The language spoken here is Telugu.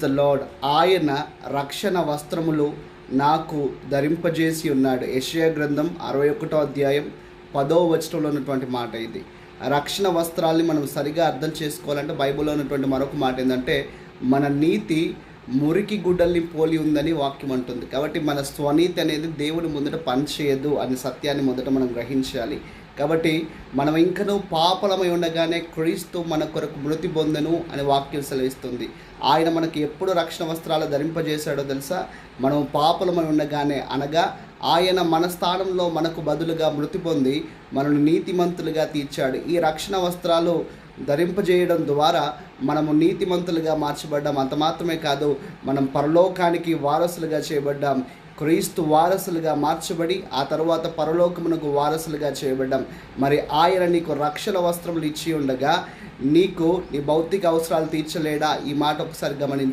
The lord. ఆయన రక్షణ వస్త్రములు నాకు ధరింపజేసి ఉన్నాడు. యెషయా గ్రంథం 61వ అధ్యాయం 10వ వచనంలో ఉన్నటువంటి మాట ఇది. రక్షణ వస్త్రాల్ని మనం సరిగా అర్థం చేసుకోవాలంటే బైబిల్లో ఉన్నటువంటి మరొక మాట ఏంటంటే, మన నీతి మురికి గుడ్డల్ని పోలి ఉందని వాక్యం అంటుంది. కాబట్టి మన స్వనీతి అనేది దేవుని ముందట పనిచేయదు అనే సత్యాన్ని మొదట మనం గ్రహించాలి. కాబట్టి మనం ఇంకనూ పాపలమై ఉండగానే క్రీస్తు మన కొరకు మృతి పొందెను అని వాక్యం సెలవిస్తుంది. ఆయన మనకి ఎప్పుడు రక్షణ వస్త్రాలు ధరింపజేశాడో తెలుసా? మనం పాపలమై ఉండగానే, అనగా ఆయన మన స్థానంలో మనకు బదులుగా మృతి పొంది మనల్ని నీతిమంతులుగా తీర్చాడు. ఈ రక్షణ వస్త్రాలు ధరింపజేయడం ద్వారా మనము నీతిమంతులుగా మార్చబడ్డాం. అంత మాత్రమే కాదు, మనం పరలోకానికి వారసులుగా చేయబడ్డాం. క్రీస్తు వారసులుగా మార్చబడి ఆ తర్వాత పరలోకమునకు వారసులుగా చేయబడ్డాం. మరి ఆయన నీకు రక్షణ వస్త్రములు ఇచ్చి ఉండగా నీకు నీ భౌతిక అవసరాలు తీర్చలేడా? ఈ మాట ఒకసారి గమనించు.